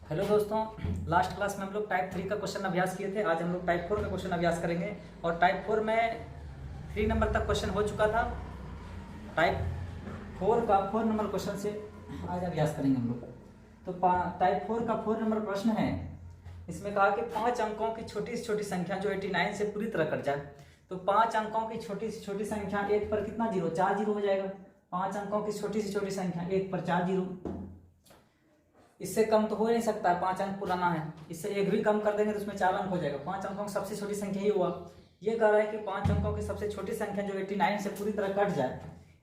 Hello दोस्तों, last class में हम लोग टाइप 3 का क्वेश्चन अभ्यास किए थे। आज हम लोग टाइप 4 का क्वेश्चन अभ्यास करेंगे और टाइप 4 में 3 नंबर तक क्वेश्चन हो चुका था। टाइप 4 का 4 नंबर क्वेश्चन से आज अभ्यास करेंगे हम लोग। तो टाइप 4 का 4 नंबर प्रश्न है। इसमें कहा कि 5 अंकों की छोटी से छोटी संख्या जो 89 से पूरी तरह कट जाए। तो 5 अंकों की छोटी से छोटी संख्या, 1 पर कितना जीरो, 4 जीरो हो जाएगा। 5 अंकों की छोटी से छोटी संख्या, 1 पर 4 जीरो। इससे कम तो हो नहीं सकता, 5 अंक पुराना है। इससे एक भी कम कर देंगे तो उसमें 4 अंक हो जाएगा। 5 अंकों की सबसे छोटी संख्या ही हुआ। ये कह रहा है कि 5 अंकों की सबसे छोटी संख्या जो 89 से पूरी तरह कट जाए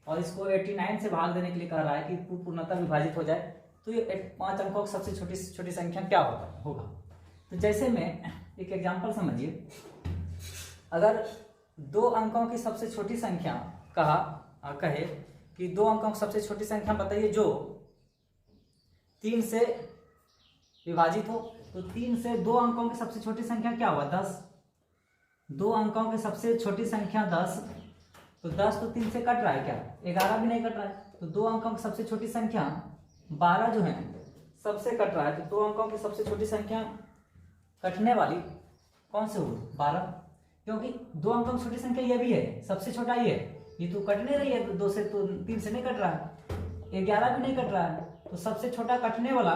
और इसको 89 से भाग देने के लिए कह रहा है कि पूर्णतः विभाजित हो जाए। तो ये 5 अंकों की सबसे छोटी संख्या क्या होगा। तो जैसे में एक एग्जाम्पल समझिए, अगर 2 अंकों की सबसे छोटी संख्या कहे कि 2 अंकों की सबसे छोटी संख्या बताइए जो 3 से विभाजित हो। तो 3 से 2 अंकों की सबसे छोटी संख्या क्या हुआ, 10। 2 अंकों की सबसे छोटी संख्या 10। तो 10 तो 3 से कट रहा है क्या, 11 भी नहीं कट रहा है। तो 2 अंकों की सबसे छोटी संख्या 12 जो है सबसे कट रहा है। तो 2 अंकों की सबसे छोटी संख्या कटने वाली कौन से होगी, 12। क्योंकि 2 अंकों की छोटी संख्या ये भी है, सबसे छोटा ये है। ये तो कट नहीं रही है, 2 से तो 3 से नहीं कट रहा है, 11 भी नहीं कट रहा है। तो सबसे छोटा कटने वाला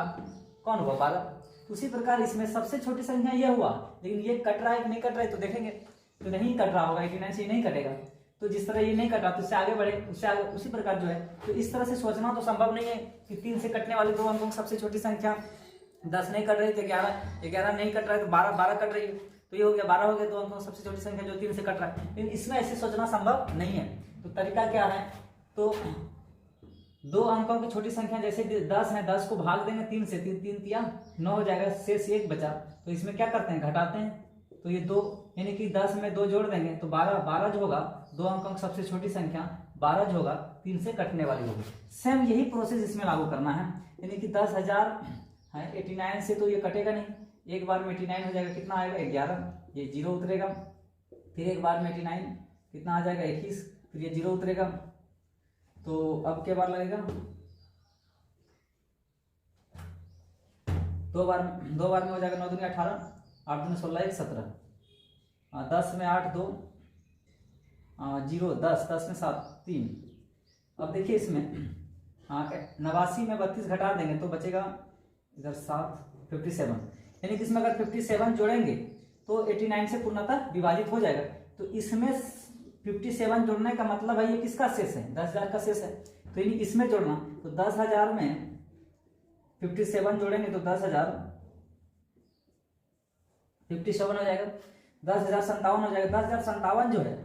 कौन हुआ, 12। उसी प्रकार इसमें सबसे छोटी संख्या ये हुआ, लेकिन ये कट रहा है कि नहीं कट रहा है तो देखेंगे। तो नहीं कट रहा होगा, 89 से नहीं कटेगा। तो जिस तरह ये नहीं कट रहा तो उससे आगे बढ़े, उससे आगे उसी प्रकार जो है। तो इस तरह से सोचना तो संभव नहीं है कि 3 से कटने वाली 2 अंकों की सबसे छोटी संख्या 10 नहीं कट रही तो 11 नहीं कट रहा है तो 12 कट रही है। तो ये हो गया 12 हो गया 2 अंकों की सबसे छोटी संख्या जो 3 से कट रहा है। लेकिन इसमें ऐसे सोचना संभव नहीं है। तो तरीका क्या है, तो 2 अंकों की छोटी संख्या जैसे 10 है, 10 को भाग देंगे 3 से, 3 तिया 9 हो जाएगा, शेष 1 बचा। तो इसमें क्या करते हैं, घटाते हैं। तो ये 2 यानी कि 10 में 2 जोड़ देंगे तो 12 जो होगा 2 अंकों की सबसे छोटी संख्या 12 जो होगा 3 से कटने वाली होगी। सेम यही प्रोसेस इसमें लागू करना है। यानी कि 10,000 है, 89 से तो ये कटेगा नहीं। एक बार में 89 हो जाएगा, कितना आएगा 11, ये 0 उतरेगा। फिर एक बार में 89 कितना आ जाएगा 21, फिर ये 0 उतरेगा। तो अब क्या बार लगेगा, 2 बार में हो जाएगा। 9 दूनी 18, 8 दूनी 16, 1 17, 10 में 8 2 0, 10 में 7 3। अब देखिए इसमें 89 में 32 घटा देंगे तो बचेगा इधर 7, 57। यानी कि इसमें अगर 57 जोड़ेंगे तो 89 से पूर्णतः विभाजित हो जाएगा। तो इसमें 57 जोड़ने का मतलब है ये किसका शेष है, 10,000 का शेष है। तो यानी इसमें जोड़ना, तो 10,000 में 57 जोड़ेंगे तो 10,000 57 हो जाएगा, 10,057 हो जाएगा। 10,057 जो है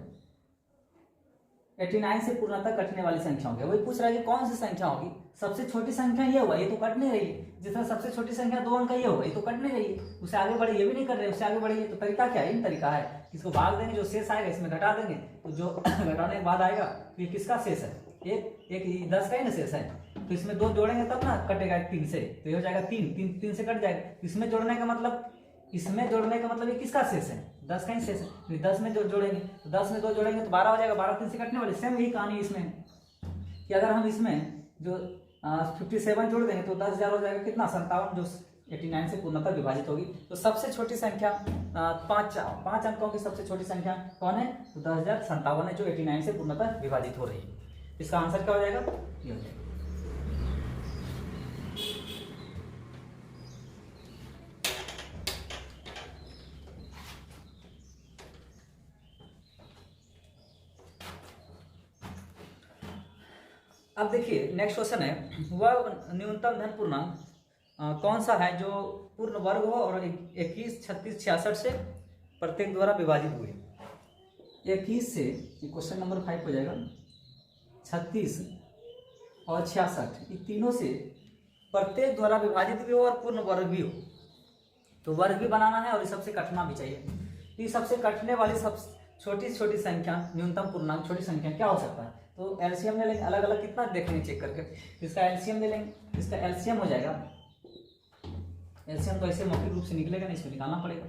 89 से पूर्णतः कटने वाली संख्या होगी। वही पूछ रहा है कि कौन सी संख्या होगी। सबसे छोटी संख्या ये हुआ, ये तो कट नहीं रही है। जिस तरह सबसे छोटी संख्या 2 अंक का ये होगा, ये तो कट नहीं रही है। उससे आगे बढ़े, ये भी नहीं कर रहे, उससे आगे बढ़िए। तो तरीका क्या है, इन तरीका है इसको भाग देंगे, जो शेष आएगा इसमें घटा देंगे। तो जो घटाने के बाद आएगा तो ये किसका शेष है, एक 10 का ही ना शेष है। तो इसमें 2 जोड़ेंगे तब ना कटेगा 3 से, तो ये हो जाएगा 3 से कट जाएगा। इसमें जोड़ने का मतलब ये किसका शेष है, 10 का ही शेष है। तो 10 में जो जोड़ेंगे तो 10 में 2 जोड़ेंगे तो 12 हो जाएगा, 12 3 से कटने वाले। सेम यही कहानी इसमें कि अगर हम इसमें जो 57 जोड़ देंगे तो 10,000 हो जाएगा, कितना 57, जो 89 से पूर्णतः विभाजित होगी। तो सबसे छोटी संख्या 5 अंकों की सबसे छोटी संख्या कौन है, तो 10,057 है, जो 89 से पूर्णतः विभाजित हो रही है। इसका आंसर क्या हो जाएगा, ये हो जाएगा। अब देखिए नेक्स्ट क्वेश्चन है, वह न्यूनतम धन पूर्णांक कौन सा है जो पूर्ण वर्ग हो और 21, 36, 66 से प्रत्येक द्वारा विभाजित हुए। 21 से क्वेश्चन नंबर 5 हो जाएगा, 36 और 66 इन तीनों से प्रत्येक द्वारा विभाजित भी हो और पूर्ण वर्ग भी हो। तो वर्ग भी बनाना है और ये सबसे कटना भी चाहिए। ये सबसे कटने वाली सब छोटी छोटी संख्या, न्यूनतम पूर्णांक छोटी संख्या क्या हो सकता है। तो एलसीएम ले लेंगे, अलग अलग कितना देखेंगे चेक करके। इसका एलसीएम ले लेंगे, इसका एलसीएम हो जाएगा, एलसीएम तो ऐसे मौखिक रूप से निकलेगा नहीं, इसको निकालना पड़ेगा।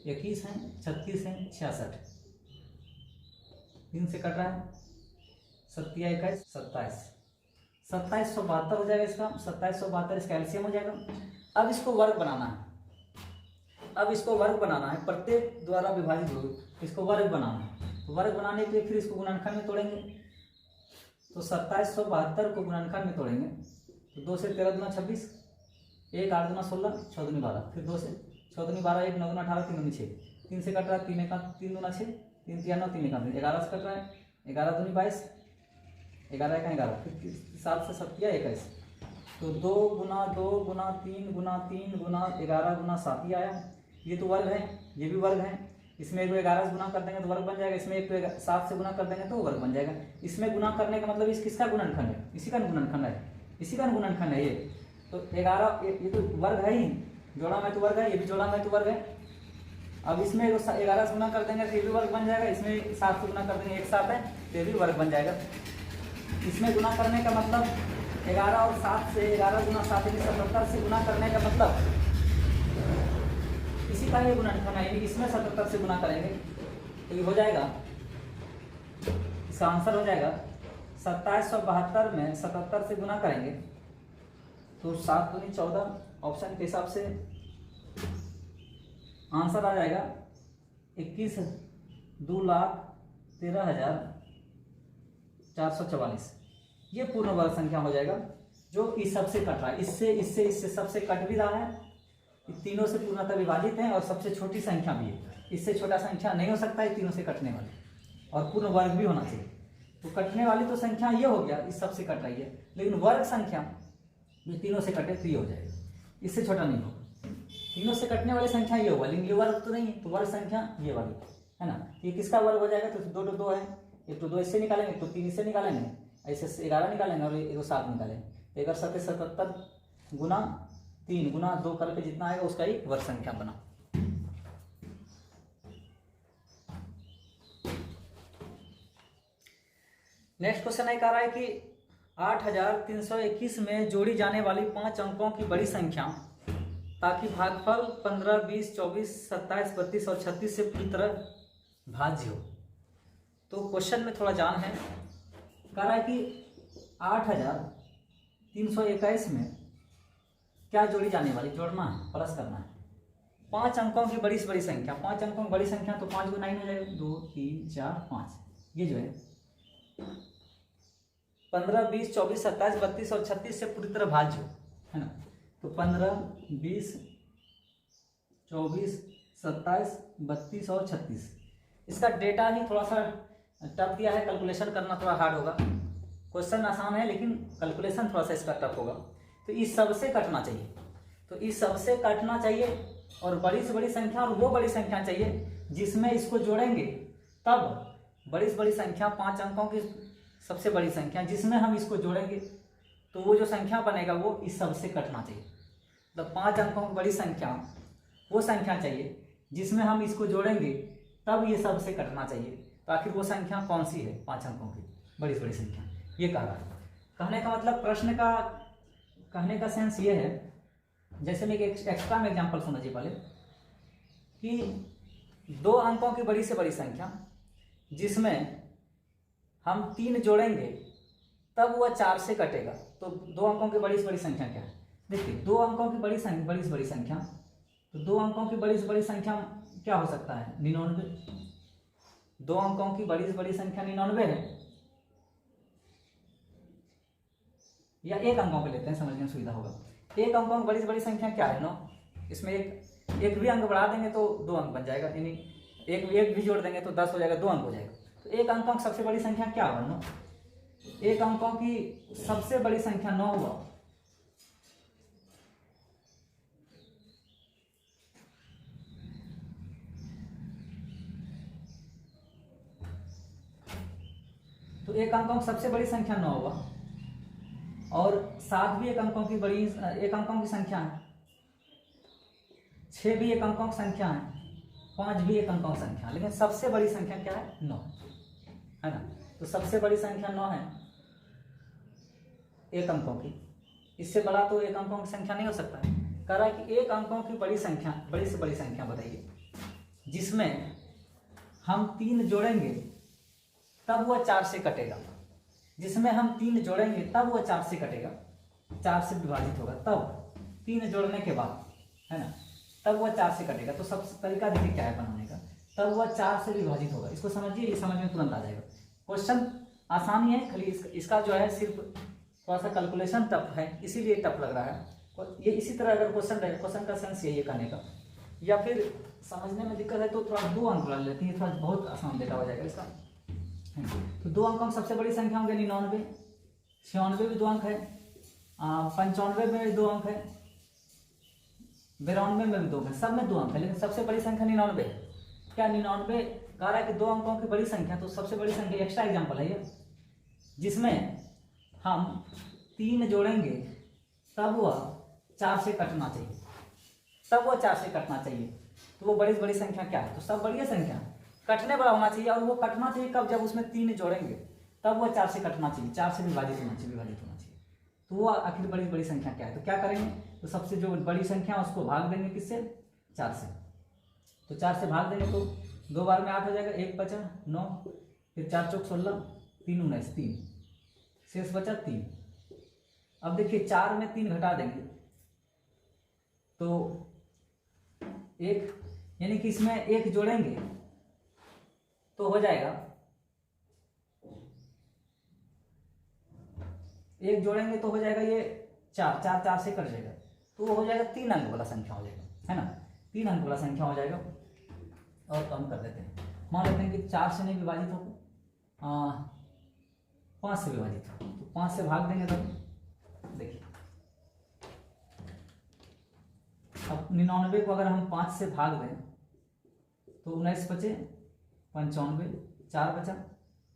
21 है, 36 है, 66, 3 से कट रहा है, 7 21 27, 2772 हो जाएगा इसका, 2772 इसका एलसीएम हो जाएगा। अब इसको वर्ग बनाना है, अब इसको वर्ग बनाना है, प्रत्येक द्वारा विभाजित हो, इसको वर्ग बनाना है। तो वर्ग बनाने के लिए फिर इसको गुणनखंड में तोड़ेंगे। तो 2772 को गुणनखंड में तोड़ेंगे तो 2 से 13 दूना 26, 1 8 दूना 16, 6 दूनी 12, फिर 2 से 6 दूनी 12, 1 9 दूना 18, 3 दूनी 6, 3 से कट रहा है 3 1 3 दूना 6, 3 3 9 3 1 11 से कट रहा है, 11 दूनी 22, 11 1 11, फिर 7 से 7 21, तो 2 गुना 2 गुना 3 गुना 3 गुना 11 गुना 7 ही आया। ये तो वर्ग है, ये भी वर्ग है। इसमें एक 11 से गुना कर देंगे तो वर्ग बन जाएगा, इसमें एक 7 से गुना कर देंगे तो वर्ग बन जाएगा। इसमें गुना करने का मतलब इस किसका गुणनखंड है, इसी का गुणनखंड है, इसी का गुणनखंड है ये। तो 11 ये तो वर्ग है ही, जोड़ा में तो वर्ग है, ये भी जोड़ा में तो वर्ग है। अब इसमें 11 से गुना कर देंगे तो ये भी वर्ग बन जाएगा, इसमें 7 से गुना कर देंगे, एक साथ है तो ये भी वर्ग बन जाएगा। इसमें गुना करने का मतलब 11 और 7 से 11 गुना 7 यानी 77 से गुना करने का मतलब इसी का ये गुणनखंड है, इसमें 77 से गुना करेंगे तो ये हो जाएगा, इसका आंसर हो जाएगा 2772 में 77 से गुना करेंगे तो 7 दूनी 14, ऑप्शन के हिसाब से आंसर आ जाएगा 21,02,13,444। ये पूर्ण वर्ग संख्या हो जाएगा जो इस सबसे कट रहा है, इससे इससे इससे सबसे कट भी रहा है, तीनों से पूर्णतः विभाजित है और सबसे छोटी संख्या भी है। इससे छोटा संख्या नहीं हो सकता है तीनों से कटने वाली, और पूर्ण वर्ग भी होना चाहिए। तो कटने वाली तो संख्या ये हो गया, इस सबसे कट रही है, लेकिन वर्ग संख्या जो तीनों से कटे तो ये हो जाएगा, इससे छोटा नहीं होगा। तीनों से कटने वाली संख्या ये होगा, लेकिन ये वर्ग तो नहीं है, तो वर्ग संख्या ये वाली है ना। ये किसका वर्ग हो जाएगा, तो 2 2 2 है, एक तो 2 इससे निकालेंगे, तो 3 इससे निकालेंगे, ऐसे 11 निकालेंगे और एक 7 निकालेंगे, तो 1 7 77 गुना 3 गुना 2 करके जितना आएगा उसका ही वर्ग संख्या बना। नेक्स्ट क्वेश्चन एक आ रहा है कि 8321 में जोड़ी जाने वाली 5 अंकों की बड़ी संख्या ताकि भागफल 15, 20, 24, 27, 32 और 36 से पूरी तरह भाज्य हो। तो क्वेश्चन में थोड़ा जान है, कह रहा है कि 8321 में क्या जोड़ी जाने वाली, जोड़ना है, प्लस करना है 5 अंकों की बड़ी से बड़ी संख्या। 5 अंकों की बड़ी संख्या तो 5 गुना 9 हो जाएगा, 2 3 4 5, ये जो है 15, 20, 24, 27, 32 और 36 से पूरी तरह भाज्य हो, है ना। तो 15, 20, 24, 27, 32 और 36, इसका डेटा ही थोड़ा सा टफ दिया है, कैलकुलेशन करना थोड़ा हार्ड होगा। क्वेश्चन आसान है लेकिन कैलकुलेशन थोड़ा सा इसका टफ होगा। तो इस सब से कटना चाहिए, तो इस सब से कटना चाहिए और बड़ी से बड़ी संख्या, और वो बड़ी संख्या चाहिए जिसमें इसको जोड़ेंगे तब बड़ी से बड़ी संख्या, 5 अंकों की सबसे बड़ी संख्या जिसमें हम इसको जोड़ेंगे तो वो जो संख्या बनेगा वो इस सब से कटना चाहिए। तो 5 अंकों की बड़ी संख्या वो संख्या चाहिए जिसमें हम इसको जोड़ेंगे तब ये सब से कटना चाहिए। तो आखिर वो संख्या कौन सी है 5 अंकों की बड़ी से बड़ी संख्या, ये कह रहा है। कहने का मतलब, प्रश्न का कहने का सेंस ये है, जैसे मैं एक एक्स्ट्रा में एग्जांपल समझिए पहले, कि 2 अंकों की बड़ी से बड़ी संख्या जिसमें हम 3 जोड़ेंगे तब वह 4 से कटेगा। तो 2 अंकों की बड़ी से बड़ी संख्या क्या है, देखिए 2 अंकों की बड़ी से बड़ी संख्या, तो 2 अंकों की बड़ी से बड़ी संख्या क्या हो सकता है, 99। 2 अंकों की बड़ी से बड़ी संख्या 99 है, या 1 अंकों को लेते हैं, समझने में सुविधा होगा। 1 अंकों की बड़ी से बड़ी संख्या क्या है, 9। इसमें एक भी अंक बढ़ा देंगे तो 2 अंक बन जाएगा, यानी एक भी जोड़ देंगे तो 10 हो जाएगा, 2 अंक हो जाएगा। तो 1 अंकों की सबसे बड़ी संख्या क्या होगा, 9। 1 अंकों की सबसे बड़ी संख्या 9 हुआ। तो 1 अंकों की सबसे बड़ी संख्या 9 हुआ, और 7 भी 1 अंकों की बड़ी 1 अंकों की संख्या है, 6 भी 1 अंकों की संख्या है, 5 भी 1 अंकों की संख्या, लेकिन सबसे बड़ी संख्या क्या है, 9, है ना। तो सबसे बड़ी संख्या 9 है 1 अंकों की, इससे बड़ा तो 1 अंकों की संख्या नहीं हो सकता है। कह रहा है कि 1 अंकों की बड़ी संख्या, बड़ी से बड़ी संख्या बताइए जिसमें हम 3 जोड़ेंगे तब वह 4 से कटेगा। जिसमें हम 3 जोड़ेंगे तब वो 4 से कटेगा, 4 से विभाजित होगा, तब 3 जोड़ने के बाद, है ना, तब वह 4 से कटेगा। तो सबसे तरीका देखिए क्या है बनाने का, तब वह 4 से विभाजित होगा। इसको समझिए, ये समझ में तुरंत आ जाएगा। क्वेश्चन आसानी है, खाली इसका जो है सिर्फ थोड़ा सा कैलकुलेशन टफ है, इसीलिए टफ लग रहा है। ये इसी तरह अगर क्वेश्चन रहे, क्वेश्चन का सेंस यही है कहने का, या फिर समझने में दिक्कत है तो थोड़ा 2 अंक डाल लेते हैं, थोड़ा बहुत आसान डेटा हो जाएगा इसका। तो 2 अंक हम सबसे बड़ी संख्या होंगे 99, 96 भी 2 अंक है, 95 में भी 2 अंक है, 92 में भी 2 अंक है, सब में 2 अंक है, लेकिन सबसे बड़ी संख्या 99 है। क्या 99 कह रहा है कि 2 अंकों की बड़ी संख्या, तो सबसे बड़ी संख्या एक्स्ट्रा एग्जाम्पल है ये, जिसमें हम 3 जोड़ेंगे तब वह 4 से कटना चाहिए, तब वह 4 से कटना चाहिए। तो वो बड़ी से बड़ी संख्या क्या है, तो सब बड़ी संख्या कटने वाला होना चाहिए, और वो कटना चाहिए कब, जब उसमें 3 जोड़ेंगे तब वह 4 से कटना चाहिए, 4 से विभाजित होना चाहिए। तो वो आखिर बड़ी बड़ी संख्या क्या है, तो क्या करेंगे, तो सबसे जो बड़ी संख्या है उसको भाग देंगे किससे, 4 से। तो 4 से भाग देंगे तो 2 बार में 8 हो जाएगा, 1 बचा 9, फिर 4 चौक 16, 3 19 3, शेष बचा 3। अब देखिए 4 में 3 घटा देंगे तो 1, यानी कि इसमें 1 जोड़ेंगे तो हो जाएगा, 1 जोड़ेंगे तो हो जाएगा ये 4, 4 4 से कट जाएगा, तो वो हो जाएगा 3 अंक वाला संख्या हो जाएगा, है ना, 3 अंक वाला संख्या हो जाएगा। और कम कर देते हैं, मान लेते हैं कि 4 से नहीं विभाजित हो, 5 से विभाजित हो, तो 5 से भाग देंगे तब देखिए, अब 99 को अगर हम 5 से भाग दें तो 19 बचे 95, 4 बचा।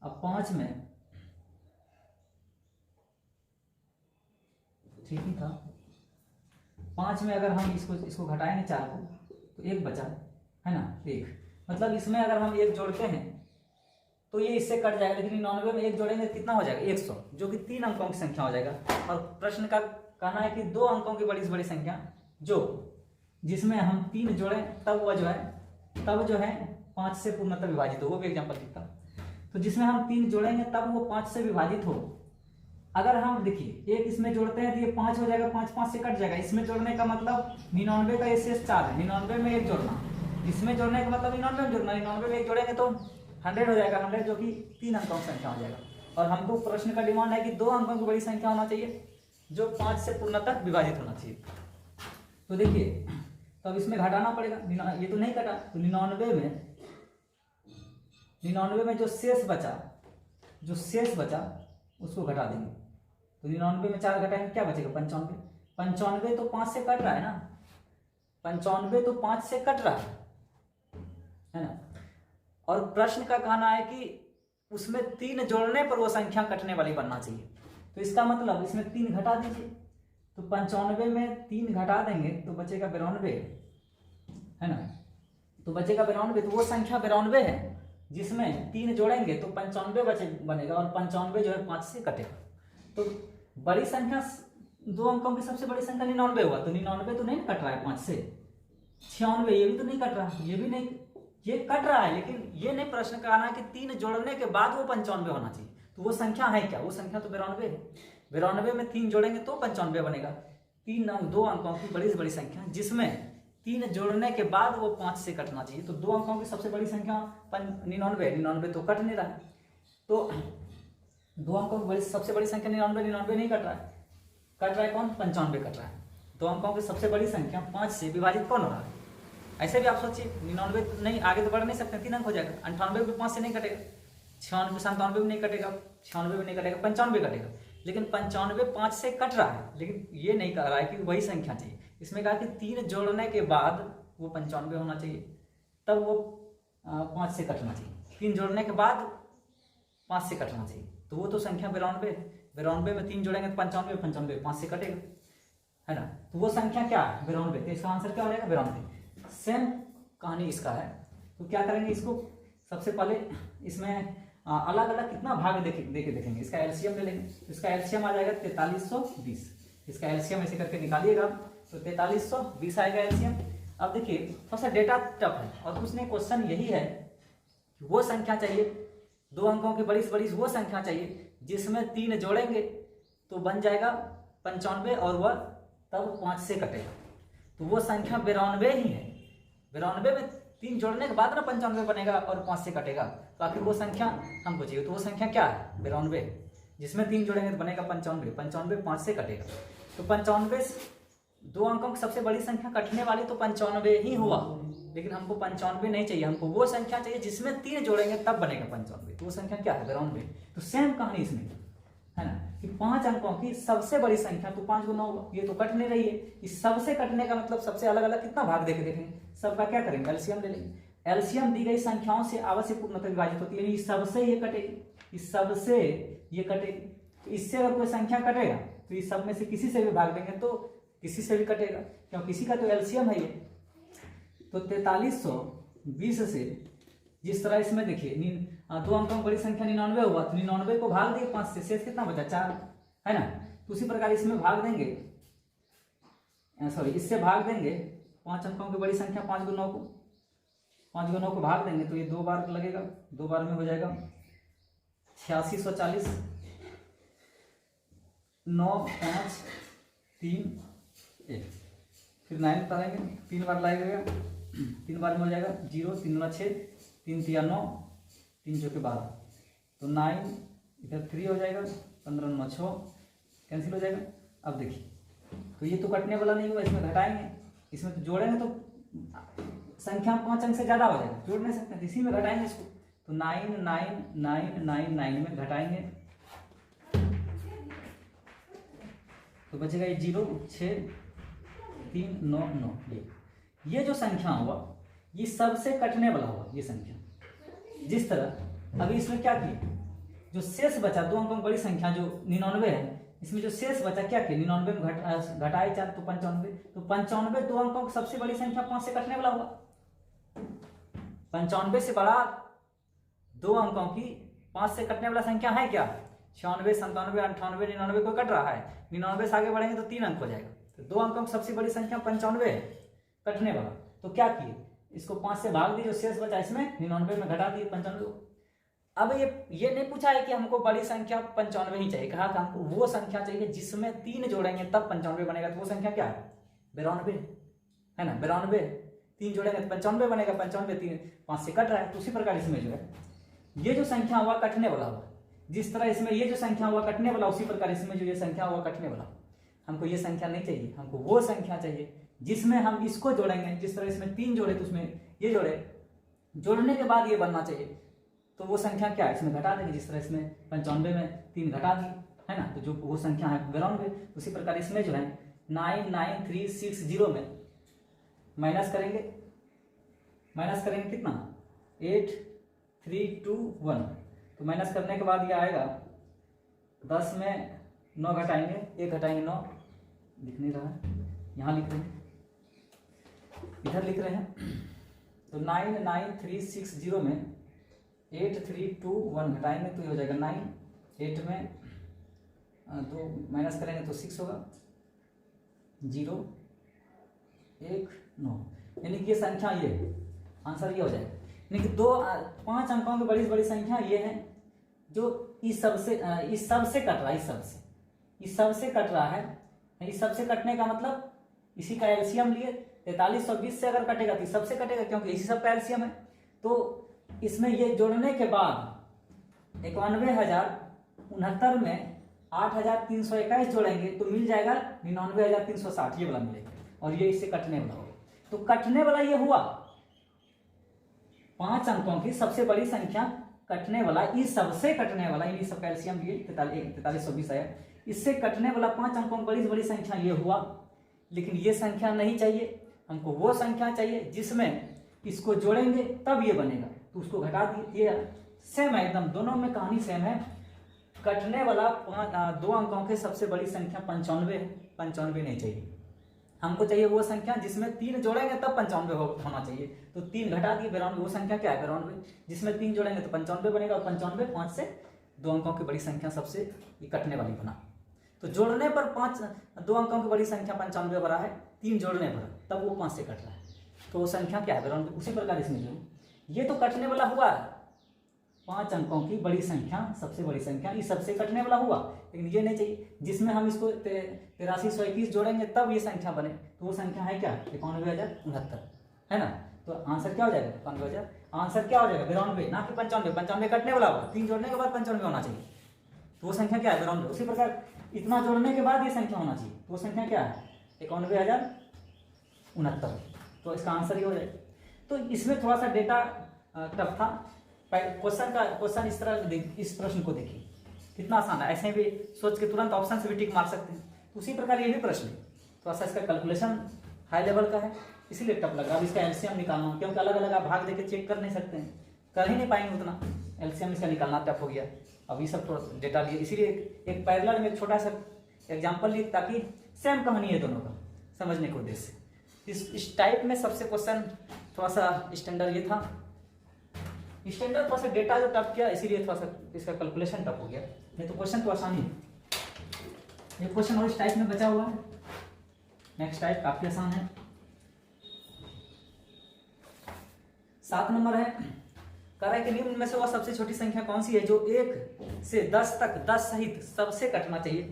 अब 5 में ठीक ही था, 5 में अगर हम इसको घटाएंगे 4 को तो 1 बचा, है ना, 1, मतलब इसमें अगर हम 1 जोड़ते हैं तो ये इससे कट जाएगा, लेकिन 99 में 1 जोड़ेंगे कितना हो जाएगा, 100, जो कि 3 अंकों की संख्या हो जाएगा। और प्रश्न का कहना है कि 2 अंकों की बड़ी से बड़ी संख्या जो जिसमें हम 3 जोड़ें तब वह जो है 5 से पूर्णतः विभाजित हो, वो भी एग्जाम्पल लिखता। तो जिसमें हम 3 जोड़ेंगे तब वो 5 से विभाजित हो। अगर हम देखिए 1 इसमें जोड़ते हैं तो ये 5 हो जाएगा, 5 5 से कट जाएगा। इसमें जोड़ने का मतलब 99 का शेष 4 है, 99 में 1 जोड़ना, इसमें जोड़ने का मतलब 99 में जोड़ना, 99 में 1 जोड़ेंगे तो 100 हो जाएगा, 100 जो कि 3 अंकों की संख्या हो जाएगा। और हमको प्रश्न का डिमांड है कि 2 अंकों की बड़ी संख्या होना चाहिए जो 5 से पूर्णतः विभाजित होना चाहिए। तो देखिए, तो अब इसमें घटाना पड़ेगा, ये तो नहीं कटा, तो 99 में जो शेष बचा उसको घटा देंगे। तो 99 में 4 घटाएंगे क्या बचेगा, 95। 95 तो 5 से कट रहा है ना, 95 तो 5 से कट रहा है ना। और प्रश्न का कहना है कि उसमें 3 जोड़ने पर वो संख्या कटने वाली बनना चाहिए। तो इसका मतलब इसमें 3 घटा दीजिए, तो 95 में 3 घटा देंगे तो बचेगा 92, है ना, तो बचेगा 92। तो वो संख्या 92 है जिसमें 3 जोड़ेंगे तो 95 बनेगा, और 95 जो है 5 से कटेगा। तो बड़ी संख्या 2 अंकों की सबसे बड़ी संख्या 99 हुआ, तो 99 तो नहीं कट रहा है 5 से, 96 ये भी तो नहीं कट रहा, ये भी नहीं, ये कट रहा है, लेकिन ये नहीं प्रश्न का आना है कि 3 जोड़ने के बाद वो 95 होना चाहिए। तो वो संख्या है क्या, वो संख्या तो 92 है। 92 में 3 जोड़ेंगे तो 95 बनेगा। 2 अंकों की बड़ी से बड़ी संख्या जिसमें 3 जोड़ने के बाद वो 5 से कटना चाहिए। तो 2 अंकों की सबसे बड़ी संख्या 99 तो कट नहीं रहा है, तो 2 अंकों की सबसे बड़ी संख्या 99 नहीं कट रहा है, कट रहा है कौन, 95 कट रहा है। 2 अंकों की सबसे बड़ी संख्या 5 से विभाजित कौन हो रहा है। ऐसे भी आप सोचिए, 99 तो नहीं, आगे तो बढ़ नहीं सकते, 3 अंक हो जाएगा। 98 भी 5 से नहीं कटेगा, 96 97 भी नहीं कटेगा, 96 भी नहीं कटेगा, 95 कटेगा। लेकिन 95 5 से कट रहा है, लेकिन ये नहीं कह रहा है कि वही संख्या चाहिए। इसमें कहा कि 3 जोड़ने के बाद वो 95 होना चाहिए, तब वो 5 से कटना चाहिए। 3 जोड़ने के बाद 5 से कटना चाहिए, तो वो तो संख्या 92 में 3 जोड़ेंगे तो 95 5 से कटेगा, है ना। तो वो संख्या क्या है, 92। तो इसका आंसर क्या हो जाएगा, 92। सेम कहानी इसका है। तो क्या करेंगे, इसको सबसे पहले इसमें अलग अलग कितना भाग देखेंगे। इसका एलसीएम ले लेंगे, इसका एलसीएम आ जाएगा 4320। इसका एलसीएम ऐसे करके निकालिएगा तो 4320 आएगा एलसीएम। अब देखिए थोड़ा सा डेटा टफ है, और उसने क्वेश्चन यही है कि वो संख्या चाहिए 2 अंकों की बड़ी से बड़ी वो संख्या चाहिए जिसमें 3 जोड़ेंगे तो बन जाएगा 95 और वह तब 5 से कटेगा, तो वो संख्या 92 ही है। 92 में 3 जोड़ने के बाद ना 95 बनेगा और 5 से कटेगा, तो आखिर वो संख्या हमको चाहिए। तो वो संख्या क्या है? 92, जिसमें 3 जोड़ेंगे तो बनेगा 95, 95 5 से कटेगा। तो 95 2 अंकों की सबसे बड़ी संख्या कटने वाली तो 95 ही हुआ, लेकिन हमको 95 नहीं चाहिए, हमको वो संख्या चाहिए जिसमें 3 जोड़ेंगे तब बनेगा 95। तो वो संख्या क्या है? 92। तो सेम कहानी इसमें है ना कि 5 अंकों की सबसे बड़ी संख्या, तो 5 गुना होगा, ये तो कट नहीं रही है। इस सबसे कटने का मतलब सबसे अलग अलग कितना भाग देके देखेंगे, सबका क्या करेंगे? एलसीएम ले लेंगे। एलसीएम दी गई संख्याओं से अवश्य पूर्णतः विभाजित होती है, इस सबसे ये कटेगी, इस सबसे ये कटेगी। तो इससे अगर कोई संख्या कटेगा तो इस सब में से किसी से भी भाग देंगे तो किसी से भी कटेगा, क्योंकि किसी का तो एलसीएम है ये। तो 4320 से जिस तरह इसमें देखिए 2 अंकों की बड़ी संख्या 99 हुआ, तो 99 को भाग दिए 5 से, शेष कितना बचा? 4 है ना। तो उसी प्रकार इसमें भाग देंगे, सॉरी इससे भाग देंगे 5 अंकों की बड़ी संख्या 5 गुना 9 को, 5 गुना 9 को भाग देंगे तो ये 2 बार लगेगा, 2 बार में हो जाएगा 8640, 9 5 3 1, फिर 9 उतारेंगे, 3 बार लगेगा, 3 बार में हो जाएगा 0, 3 गुना 6, 3 3 9, 3 जो के 12, तो 9 इधर 3 हो जाएगा, 15 9 6 कैंसिल हो जाएगा। अब देखिए तो ये तो कटने वाला नहीं हुआ, इसमें घटाएंगे, इसमें तो जोड़ेंगे तो संख्या 5 अंक से ज्यादा हो जाएगा, जोड़ नहीं सकते, इसी में घटाएंगे इसको। तो 9 9 9 9 9 में घटाएंगे तो बचेगा ये 0 6 3 9 9। ये जो संख्या हुआ ये सबसे कटने वाला हुआ ये संख्या। जिस तरह अभी इसमें क्या किया, जो शेष बचा 2 अंकों की बड़ी संख्या जो 99 है, इसमें जो शेष बचा क्या किया? 99 में घटाए 4 तो 95, तो 95 2 अंकों की सबसे बड़ी संख्या 5 से कटने वाला हुआ। 95 से बड़ा 2 अंकों की 5 से कटने वाला संख्या है क्या? 96 97 98 99 को कट रहा है, 99 से आगे बढ़ेंगे तो 3 अंक हो जाएगा। तो 2 अंकों की सबसे बड़ी संख्या 95 है कटने वाला, तो क्या किए? इसको 5 से भाग दिए, जो शेष बचा इसमें 99 में घटा दिए 95। अब ये नहीं पूछा है कि हमको बड़ी संख्या 95 ही चाहिए, कहा कि हमको वो संख्या चाहिए जिसमें 3 जोड़ेंगे तब 95 बनेगा। तो वो संख्या क्या है? 92 है ना, 92 3 जोड़ेंगे तो 95 बनेगा, 95 3 5 से कट रहा है। तो उसी प्रकार इसमें जो है ये जो संख्या हुआ कटने वाला हुआ, जिस तरह इसमें ये जो संख्या हुआ कटने वाला, उसी प्रकार इसमें जो ये संख्या हुआ कटने वाला। हमको ये संख्या नहीं चाहिए, हमको वो संख्या चाहिए जिसमें हम इसको जोड़ेंगे, जिस तरह इसमें 3 जोड़े तो उसमें ये जोड़े, जोड़ने के बाद ये बनना चाहिए। तो वो संख्या क्या है? इसमें घटा देंगे, जिस तरह इसमें 95 में 3 घटा दिए है ना, तो जो वो संख्या है 92। उसी प्रकार इसमें जो है 99360 में माइनस करेंगे, कितना? 8321। तो माइनस करने के बाद ये आएगा 10 में 9 घटाएंगे, 1 घटाएंगे 9, लिख नहीं रहा है, यहाँ लिख रहे हैं, इधर लिख रहे हैं। तो 99360 में 8321 घटाएंगे तो ये हो जाएगा 9, 8 में 2 माइनस करेंगे तो 6 होगा, 0 1 9, यानी कि ये संख्या ये आंसर ये हो जाएगा। यानी कि 5 अंकों की बड़ी संख्या ये है जो इस सबसे कट रहा है, इस सबसे कट रहा है। इस सबसे कटने का मतलब इसी का एलसीएम लिए 4320 से अगर कटेगा तो इस सबसे कटेगा, क्योंकि इसी सब का एलसीएम है। तो इसमें ये जोड़ने के बाद 91,069 में 8,321 जोड़ेंगे तो मिल जाएगा 99,360, ये वाला मिलेगा, और ये इससे कटने वाला होगा। तो कटने वाला ये हुआ 5 अंकों की सबसे बड़ी संख्या कटने वाला, इस सबसे कटने वाला, इन सब कैल्शियम लिए 4320 आया, इससे कटने वाला 5 अंकों की बड़ी संख्या ये हुआ। लेकिन ये संख्या नहीं चाहिए, हमको वो संख्या चाहिए जिसमें इसको जोड़ेंगे तब ये बनेगा, तो उसको घटा दिए। सेम है एकदम, दोनों में कहानी सेम है। कटने वाला 2 अंकों की सबसे बड़ी संख्या 95 है, 95 नहीं चाहिए, हमको चाहिए वो संख्या जिसमें 3 जोड़ेंगे तब 95 होना चाहिए। तो 3 घटा दिए 92, वो संख्या क्या है? 92, जिसमें 3 जोड़ेंगे तो 95 बनेगा, और 95 5 से 2 अंकों की बड़ी संख्या सबसे ये कटने वाली बना। तो जोड़ने पर 2 अंकों की बड़ी संख्या 95 बना है, 3 जोड़ने पर तब वो 5 से कट रहा है, तो वो संख्या क्या है? 92। उसी प्रकार इसमें जो ये तो कटने वाला हुआ है, 5 अंकों की बड़ी संख्या, सबसे बड़ी संख्या, इस सबसे कटने वाला हुआ, लेकिन ये नहीं चाहिए। जिसमें हम इसको 8321 जोड़ेंगे तब ये संख्या बने, तो वो संख्या है क्या, 91,069, है ना। तो आंसर क्या हो जाएगा, 91,000। आंसर क्या हो जाएगा, 92, ना कि 95। 95 कटने वाला होगा, 3 जोड़ने के बाद 95 होना चाहिए, तो वो संख्या क्या है, 92। उसी प्रकार इतना जोड़ने के बाद ये संख्या होना चाहिए, तो वो संख्या क्या है, 91,069। तो इसका आंसर ये हो जाएगा। तो इसमें थोड़ा सा डेटा टफ था। क्वेश्चन इस तरह, इस प्रश्न को देखिए कितना आसान है, ऐसे भी सोच के तुरंत ऑप्शन से भी टिक मार सकते हैं। तो उसी प्रकार ये भी प्रश्न है, थोड़ा सा इसका कैलकुलेशन हाई लेवल का है, इसीलिए टफ लग रहा है। अब इसका एलसीएम निकालना, क्योंकि अलग अलग आप भाग देके चेक कर नहीं सकते हैं, कर ही नहीं पाएंगे उतना, एलसीएम इसका निकालना टफ हो गया। अब ये सब थोड़ा डेटा लिए, इसीलिए एक पैरेलल में एक छोटा सा एग्जाम्पल लिए, ताकि सेम कहानी है दोनों का समझने के उद्देश्य से। इस टाइप में सबसे क्वेश्चन थोड़ा सा स्टैंडर्ड ये था, स्टैंडर्ड थोड़ा सा डेटा जो टफ किया, इसीलिए थोड़ा सा इसका कैलकुलेशन टफ हो गया, नहीं तो क्वेश्चन तो आसान ही है। ये क्वेश्चन और इस टाइप में बचा हुआ है। नेक्स्ट टाइप काफी आसान है। 7 नंबर है, कह रहा है कि निम्न में से वह सबसे छोटी संख्या कौन सी है जो 1 से 10 तक 10 सहित सबसे कटना चाहिए।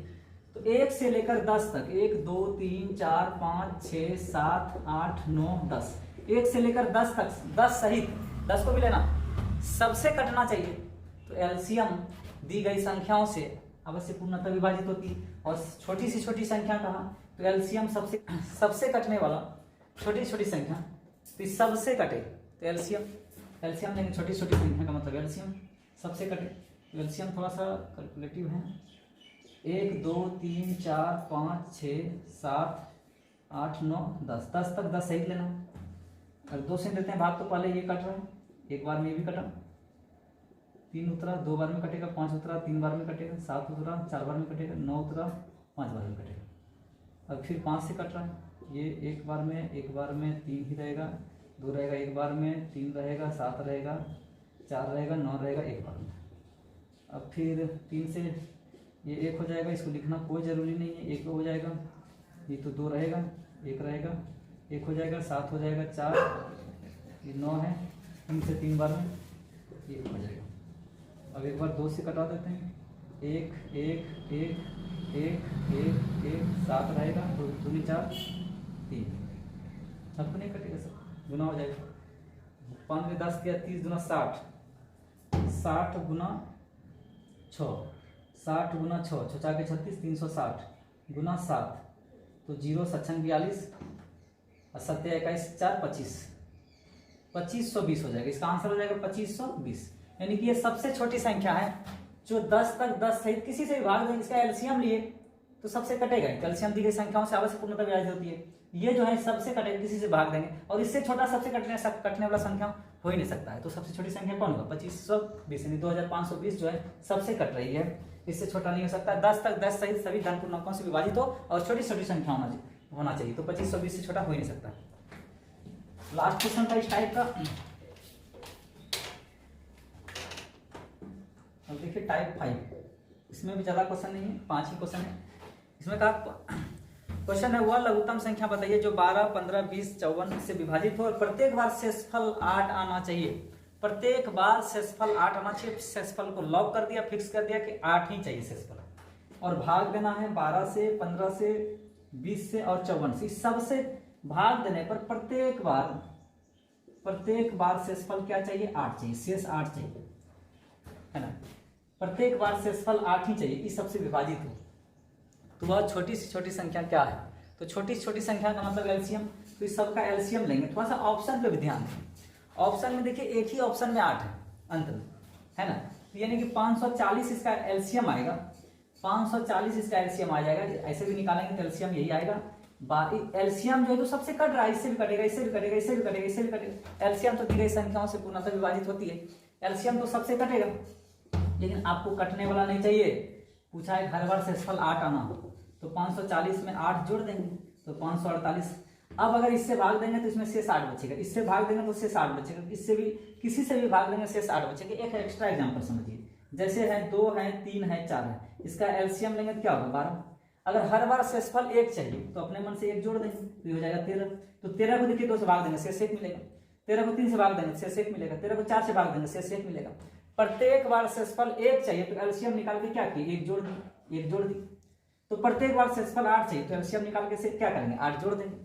तो 1 से लेकर 10 तक, 1 2 3 4 5 6 7 8 9 10, 1 से लेकर 10 तक 10 सहित, 10 को भी लेना, सबसे कटना चाहिए। तो एलसीएम दी गई संख्याओं से अवश्य पूर्णतः विभाजित होती है, और छोटी से छोटी संख्या कहा, तो एलसीएम सबसे कटने वाला छोटी छोटी संख्या, तो सबसे कटे, तो एलसीएम लेंगे छोटी छोटी संख्या का मतलब एलसीएम सबसे कटे। एलसीएम थोड़ा सा कैलकुलेटिव है, 1 2 3 4 5 6 7 8 9 10, 10 तक 10 सही लेना। अगर 2 से देते हैं भाग, तो पहले ये कट रहा है, एक बार में ये भी कटा, 3 उतरा, 2 बार में कटेगा, 5 उतरा, 3 बार में कटेगा, 7 उतरा, 4 बार में कटेगा, 9 उतरा, 5 बार में कटेगा। अब फिर 5 से कट रहा है, ये एक बार में 3 ही रहेगा, 2 रहेगा एक बार में, 3 रहेगा, 7 रहेगा, 4 रहेगा, 9 रहेगा एक बार में। अब फिर 3 से ये 1 हो जाएगा, इसको लिखना कोई ज़रूरी नहीं है, 1 हो जाएगा, ये तो 2 रहेगा, 1 रहेगा, 1 हो जाएगा, 7 हो जाएगा, 4, ये 9 है, 3 से 3 बार में ये हो जाएगा। अब एक बार 2 से कटा देते हैं, 1 1 1 1 1 1 7 रहेगा, 2 2 4 3, सबको नहीं कटेगा, सब गुना हो जाएगा। 5 में 10 किया, 30 गुना 60, 60 गुना 6, 60 गुना 6, 6 4 के 36, 360 गुना 7, तो 0 7 42 और 7 21 4 25, 2520 हो जाएगा। इसका आंसर हो जाएगा 2520। यानी कि ये सबसे छोटी संख्या है जो 10 तक 10 सहित किसी से भी भाग देंगे, इसका एलसीएम लिए तो सबसे कटेगा। कैल्शियम दी गई संख्याओं से आवश्यक पूर्णतः विभाजित होती है, ये जो है सबसे कटेगा, किसी से भाग देंगे, और इससे छोटा सबसे कटने वाला संख्या हो ही नहीं सकता है। तो सबसे छोटी संख्या कौन होगा, 2520, यानी 2520 जो है सबसे कट रही है, इससे छोटा नहीं हो सकता। 10 तक 10 सहित सभी धन पूर्ण अंकों से विभाजित हो और छोटी छोटी संख्या होना चाहिए, तो 2520 से छोटा हो ही नहीं सकता। लास्ट क्वेश्चन था इस टाइप का। अब देखिए टाइप 5, इसमें भी ज्यादा क्वेश्चन नहीं है, 5 ही क्वेश्चन है। इसमें कहा क्वेश्चन है, वह लघुत्तम संख्या बताइए जो 12, 15, 20, 54 से विभाजित हो और प्रत्येक बार शेषफल 8 आना चाहिए। प्रत्येक बार शेषफल 8 आना चाहिए। शेषफल को लॉक कर दिया, फिक्स कर दिया कि 8 ही चाहिए शेषफल, और भाग देना है 12 से, 15 से, 20 से और 54 से। सबसे भाग देने पर प्रत्येक बार शेषफल क्या चाहिए, 8 चाहिए, शेष 8 चाहिए, है ना। प्रत्येक बार शेषफल 8 ही चाहिए, इस सबसे विभाजित हो। तो वह छोटी से छोटी संख्या क्या है, तो छोटी से छोटी संख्या का मतलब एलसीएम, तो इस सब का एलसीएम लेंगे। थोड़ा सा ऑप्शन पे भी ध्यान दें। ऑप्शन में देखिए एक ही ऑप्शन में 8 है अंत में, है ना, तो यानी कि 540 इसका एलसीएम आएगा, 540 इसका एलसीएम आ जाएगा। ऐसे भी निकालेंगे तो एलसीएम यही आएगा। एलसीएम जो है तो सबसे कट रहा है, इससे भी कटेगा, इससे भी कटेगा, इससे भी कटेगा, इससे भी कटेगा। एलसीएम तो दी गई संख्याओं से पूर्णतः विभाजित होती है, एलसीएम तो सबसे कटेगा, लेकिन आपको कटने वाला नहीं चाहिए। पूछा है हर बार शेषफल 8 आना, तो 540 में 8 जोड़ देंगे तो 548। अब अगर इससे भाग देंगे तो इसमें शेष 8 बचेगा, इससे भाग देंगे तो शेष 8 बचेगा, इससे भी किसी से भी भाग देंगे शेष 8 बचेगा। एक एक्स्ट्रा एग्जांपल समझिए, जैसे है 2 है, 3 है, 4 है, इसका एलसीएम लेंगे तो क्या होगा 12। अगर हर बार शेषफल 1 चाहिए तो अपने मन से 1 जोड़ देंगे तो ये हो जाएगा 13। तो 13 को देखिए 2 से भाग देंगे शेष 1 मिलेगा, 13 को 3 से भाग देंगे शेष 1 मिलेगा, 13 को 4 से भाग देंगे शेष 1 मिलेगा, प्रत्येक बार शेषफल 1 चाहिए तो एलसीएम निकाल के क्या किए, 1 जोड़ दी, 1 जोड़ दी। तो प्रत्येक बार शेषफल 8 चाहिए तो एलसीएम निकाल के से क्या करेंगे, 8 जोड़ देंगे।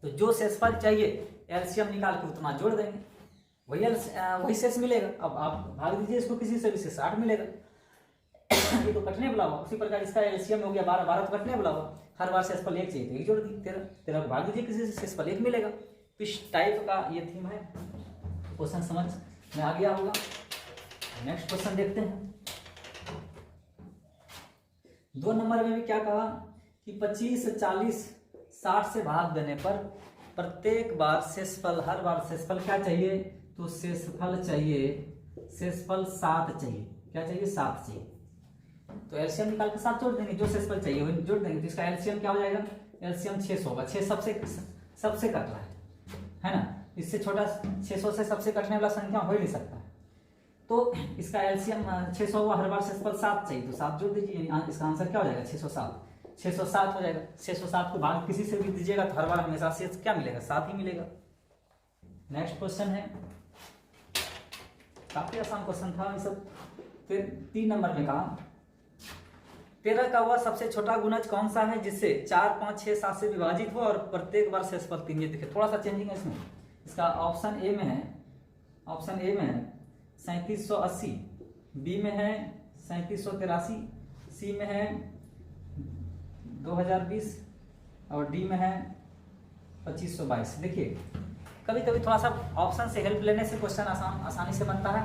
तो जो शेषफल चाहिए एलसीएम निकाल के उतना जोड़ देंगे, वही शेष मिलेगा। अब आप भाग दीजिए इसको किसी से भी, शेष 8 मिलेगा। ये तो कटने वाला हुआ। उसी प्रकार इसका एलसीएम हो गया 12, 12 तो कटने वाला हुआ। हर बार शेषफल 1 चाहिए तो 1 जोड़ दी, 13, 13 भाग दीजिए किसी से, शेषफल 1 मिलेगा। तो इस टाइप का ये थीम है। क्वेश्चन समझ में आ गया होगा। नेक्स्ट क्वेश्चन देखते हैं। 2 नंबर में भी क्या कहा कि 25, 40, 60 से भाग देने पर प्रत्येक बार शेषफल, हर बार शेषफल क्या चाहिए, तो शेषफल चाहिए, शेषफल 7 चाहिए। क्या चाहिए, 7 चाहिए। तो एलसीएम निकाल के 7 जोड़ देंगे, जो शेषफल चाहिए वही जोड़ देंगे। तो इसका एलसीएम क्या हो जाएगा, एलसीएम 600 होगा। 6 सबसे कट रहा है ना, इससे छोटा 600 से सबसे कटने वाला संख्या हो ही नहीं सकता। तो इसका एलसीएम 600 हुआ, हर बार शेषफल 7 चाहिए तो 7 जोड़ दीजिए। इसका आंसर क्या हो जाएगा, 607। 607 हो जाएगा। 607 को भाग किसी से भी दीजिएगा तो हर बार हमेशा शेष क्या मिलेगा, 7 ही मिलेगा। नेक्स्ट क्वेश्चन है, काफी आसान क्वेश्चन था ये सब। फिर 3 नंबर में कहा 13 का वह सबसे छोटा गुणज कौन सा है जिससे 4, 5, 6, 7 से विभाजित हो और प्रत्येक बार शेषफल 3। ये देखिए थोड़ा सा चेंजिंग है इसमें। इसका ऑप्शन ए में है, ऑप्शन ए में है 3780, बी में है 3783, सी में है 2020 और डी में है 2522। देखिए कभी कभी थोड़ा सा ऑप्शन से हेल्प लेने से क्वेश्चन आसानी से बनता है।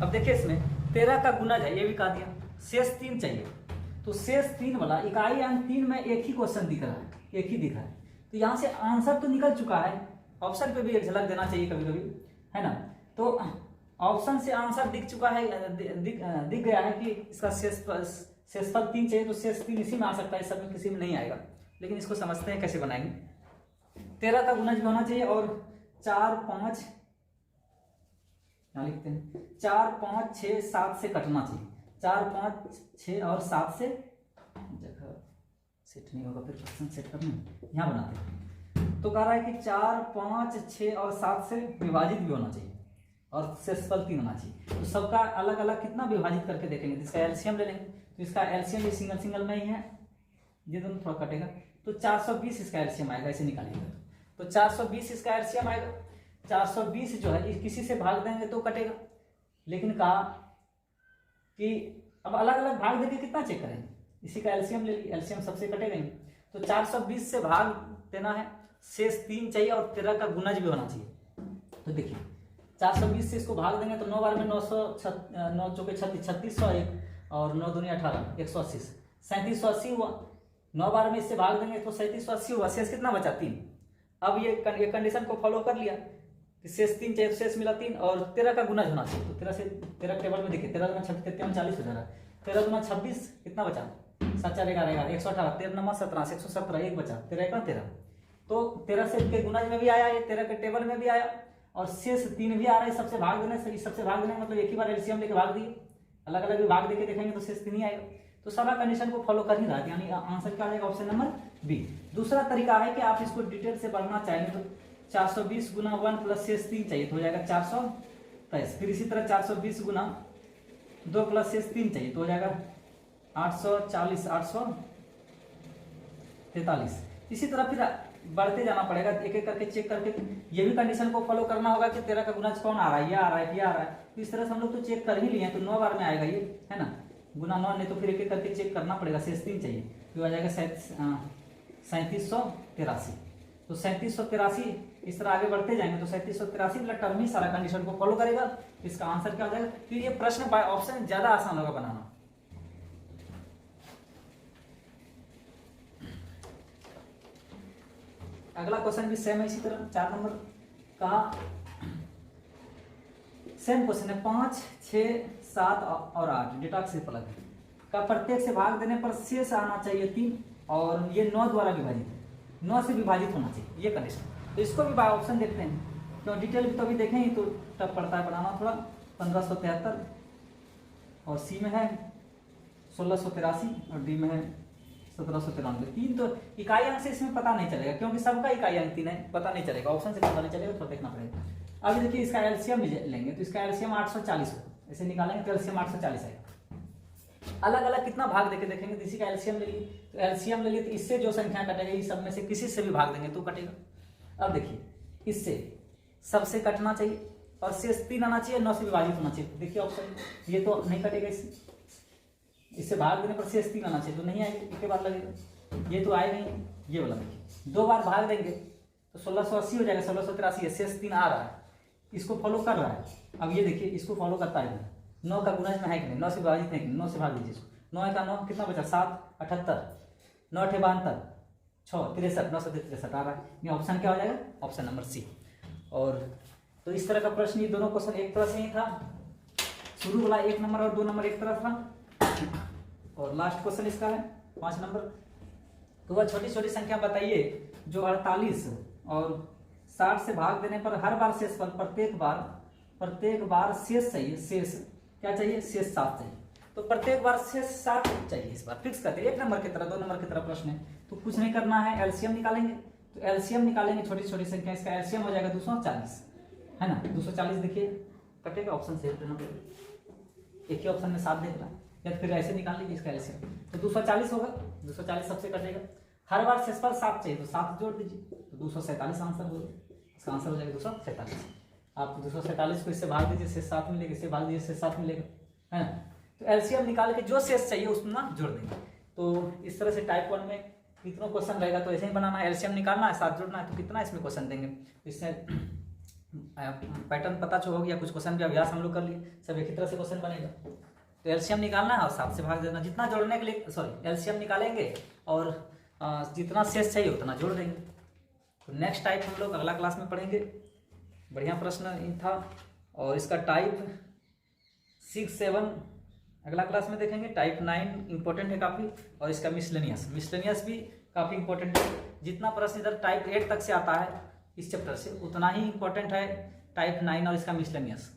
अब देखिए इसमें 13 का गुणज है, ये भी कहा दिया। शेष 3 चाहिए तो शेष 3 वाला इकाई अंक 3 में एक ही क्वेश्चन दिख रहा है, एक ही दिख रहा है। तो यहाँ से आंसर तो निकल चुका है, ऑप्शन पे भी एक झलक देना चाहिए कभी कभी, है ना। तो ऑप्शन से आंसर दिख चुका है, दिख गया है कि इसका शेषफल 3 चाहिए तो शेष 3 इसी में आ सकता है, सब में किसी में नहीं आएगा। लेकिन इसको समझते हैं कैसे बनाएंगे। 13 का गुणज भी होना चाहिए और 4, 5 यहाँ लिखते हैं 4, 5, 6, 7 से कटना चाहिए। 4, 5, 6 और 7 से जगह सेट नहीं होगा, फिर क्वेश्चन सेट करना यहाँ बनाते हैं। तो कह रहा है कि 4, 5, 6 और 7 से विभाजित भी होना चाहिए और शेषफल 3 होना चाहिए। तो सबका अलग अलग कितना विभाजित करके देखेंगे, इसका एलसीएम ले लेंगे। तो इसका एलसीएम भी सिंगल सिंगल में ही है, ये दोनों थोड़ा कटेगा तो 420 इसका एलसीएम आएगा। ऐसे निकालिएगा तो 420 इसका एलसीएम आएगा। 420 जो है किसी से भाग देंगे तो कटेगा। लेकिन कहा कि अब अलग अलग भाग देके कितना चेक करेंगे, इसी का एलसीएम ले लीजिए, एलसीएम सबसे कटेगा ही। तो 420 से भाग देना है, शेष 3 चाहिए और 13 का गुणज भी होना चाहिए। तो देखिए 420 से इसको भाग देंगे तो 9 बार में 9 चौके 36, 3601 और 9 दूनी 18, 180, 3780 हुआ। 9 बार में इससे भाग देंगे तो 3780 हुआ। शेष कितना बचा, 3। अब ये कंडीशन को फॉलो कर लिया कि शेष 3 चाहिए तो शेष मिला 3 और 13 का गुणज होना चाहिए। तो 13 से 13 टेबल में देखिए 13 26, 13 40 हो जा रहा है। 13 दूना 26 कितना बचा, 7 4 11 11, 118, 13 9 17, 117, 1 बचा, 13 1 13। तो 13 से के गुणज में भी आया, ये 13 के टेबल में भी आया और शेष 3 भी आ रहा है। सबसे भाग देने से, सबसे भाग देने मतलब एक ही बार एलसीएम लेके भाग दिए। अलग अलग भी भाग देके देखेंगे तो शेष 3 ही आएगा। तो सारा कंडीशन को फॉलो कर ही रहा है, यानी आंसर क्या आएगा, ऑप्शन नंबर बी। दूसरा तरीका है कि आप इसको डिटेल से पढ़ना चाहेंगे तो 420 गुना 1 प्लस शेष 3 चाहिए तो हो जाएगा 423। फिर इसी तरह 420 गुना 2 प्लस शेष 3 चाहिए तो हो जाएगा 840, 843। इसी तरह फिर बढ़ते जाना पड़ेगा, एक एक करके चेक करके। ये भी कंडीशन को फॉलो करना होगा कि 13 का गुणज कौन आ रहा है, ये आ रहा है, ये आ रहा है। तो इस तरह से हम लोग तो चेक कर ही लिए हैं, तो 9 बार में आएगा ये, है ना। गुना 9 नहीं तो फिर एक एक करके चेक करना पड़ेगा। शेष 3 चाहिए तो आ जाएगा 3783। तो 3783 इस तरह आगे बढ़ते जाएंगे तो 3783 वाला टर्म ही सारा कंडीशन को फॉलो करेगा। इसका आंसर क्या हो जाएगा। तो ये प्रश्न बाय ऑप्शन ज्यादा आसान होगा बनाना। अगला क्वेश्चन भी सेम है इसी तरह, 4 नंबर का सेम क्वेश्चन है। 5, 6, 7 और 8 डेटा से प्लग का प्रत्येक से भाग देने पर शेष आना चाहिए 3 और ये 9 द्वारा विभाजित है, 9 से विभाजित होना चाहिए, ये कंडीशन। तो इसको भी बाय ऑप्शन देखते हैं, क्यों डिटेल भी तो अभी देखेंगे तो टफ पड़ता है बनाना थोड़ा। 1573 और सी में है 1683 और डी में है 1793। 3 तो इकाई अंक से इसमें पता नहीं चलेगा क्योंकि सबका इकाई अंक 3 है, पता नहीं चलेगा, ऑप्शन से पता नहीं चलेगा, तो देखना पड़ेगा। अभी देखिए इसका एलसीएम लेंगे तो इसका एलसीएम 840 होगा। ऐसे निकालेंगे तो एलसीएम 840 आएगा। अलग अलग कितना भाग देके देखेंगे, तो इसी का एलसीएम ले लिए, तो एलसीएम ले लिए तो इससे जो संख्या कटेगा इस सब में से किसी से भी भाग देंगे तो कटेगा। अब देखिए इससे सबसे कटना चाहिए और शेष 3 आना चाहिए, 9 से विभाजित होना चाहिए। देखिए ऑप्शन ये तो नहीं कटेगा, इससे भाग देने पर शेष 3 आना चाहिए, तो नहीं आएगा, एक के बाद लगेगा, ये तो आएगा ही। ये वाला देखिए 2 बार भाग देंगे तो 1680 हो जाएगा, 1683 शेष 3 आ रहा है, इसको फॉलो कर रहा है। अब ये देखिए इसको फॉलो करता है, 9 का गुणज में है कि नहीं, 9 से विभाजित है कि नहीं, 9 से भाग दीजिए इसको, 9 का 9 कितना बचा 7, 78, 9 8 72, 6 63, 9 7 63 आ रहा है। ये ऑप्शन क्या हो जाएगा, ऑप्शन नंबर सी। और तो इस तरह का प्रश्न, ये दोनों क्वेश्चन एक तरह से ही था, शुरू वाला 1 नंबर और 2 नंबर एक तरह था, और लास्ट क्वेश्चन इसका है 5 नंबर। तो वह छोटी छोटी संख्या बताइए जो 48 और 60 से भाग देने पर हर बार शेषफल प्रत्येक बार शेष चाहिए, शेष क्या चाहिए, शेष 7 चाहिए। तो प्रत्येक बार शेष 7 चाहिए, इस बार फिक्स करते हैं। 1 नंबर की तरह 2 नंबर की तरह प्रश्न है, तो कुछ नहीं करना है, एलसीएम निकालेंगे। तो एलसीएम निकालेंगे छोटी छोटी संख्या, इसका एलसीएम हो जाएगा 240, है ना। 240 देखिए कटेगा, ऑप्शन से एक ही ऑप्शन में 7 देख रहा है, या फिर ऐसे निकाल लीजिए इसका एलसीएम, तो 240 होगा, 240 सबसे कटेगा। हर बार शेषफल 7 चाहिए, तो 7 जोड़ दीजिए, तो 247 आंसर हो जाएगा, इसका आंसर हो जाएगा 247। आप 247 को इससे भाग दीजिए, शेष 7 मिलेगा, इससे भाग दीजिए, शेष 7 मिलेगा, है ना। तो एलसीएम निकाल के जो शेष चाहिए उसमें जोड़ देंगे। तो इस तरह से टाइप 1 में कितना क्वेश्चन रहेगा, तो ऐसे ही बनाना है, एलसीएम निकालना है, 7 जोड़ना है, तो कितना इसमें क्वेश्चन देंगे। इससे पैटर्न पता हो गया, कुछ क्वेश्चन भी अभ्यास हम लोग कर लिए, सब एक ही तरह से क्वेश्चन बनेगा। तो एलसीएम निकालना है और 7 से भाग देना, जितना जोड़ने के लिए एलसीएम निकालेंगे और जितना शेष चाहिए उतना जोड़ देंगे। तो नेक्स्ट टाइप हम लोग अगला क्लास में पढ़ेंगे। बढ़िया प्रश्न था, और इसका टाइप 6 7 अगला क्लास में देखेंगे। टाइप 9 इंपॉर्टेंट है काफ़ी, और इसका मिसलेनियस भी काफ़ी इंपॉर्टेंट है। जितना प्रश्न इधर टाइप 8 तक से आता है इस चैप्टर से, उतना ही इंपॉर्टेंट है टाइप 9 और इसका मिसलेनियस।